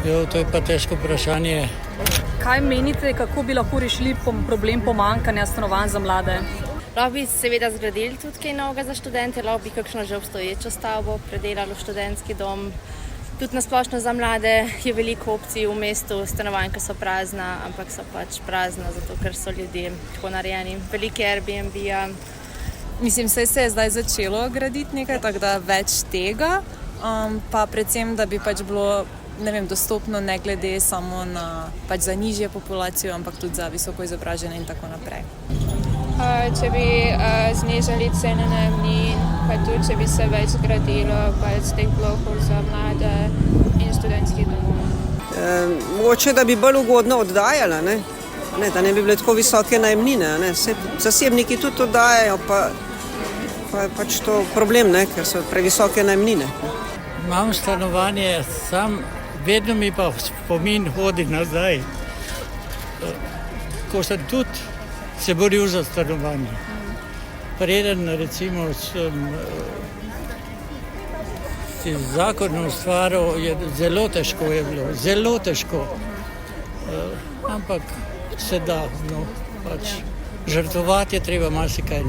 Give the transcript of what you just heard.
Jo, to je pa težko vprašanje. Kaj menite, kako bi lahko rešili problem pomanjkanja stanovanj za mlade? Lahko bi seveda zgradili tudi kaj novega za študente, lahko bi kakšno že obstoječo stavbo predelali v študentski dom. Tudi nasplošno za mlade je veliko opcij v mestu, stanovanj, ki so prazna, ampak so pač prazna, zato ker so ljudje tako narejeni. Velike Airbnb-ja. Mislim, se je zdaj začelo graditi nekaj, tako da več tega, pa predvsem, da bi pač bilo dostopno ne glede samo na pač za nižje populacijo, ampak tudi za visoko izobražene in tako naprej. Če bi znižali cene najemnin, pa tudi če bi se več zgradilo pač teh blokov za mlade in študentskih domov. Mogoče, da bi bolj ugodno oddajala, da ne bi bile tako visoke najemnine. Zasebniki tudi oddajajo, pa je pač to problem, ker so previsoke najemnine. Imam stanovanje, vedno mi pa spomin hodi nazaj. Ko sem tudi se boril za stanovanje. Preden recimo sem si zakon ustvaril, je zelo težko je bilo, zelo težko. Ampak se da, pač žrtvovati je treba marsikaj,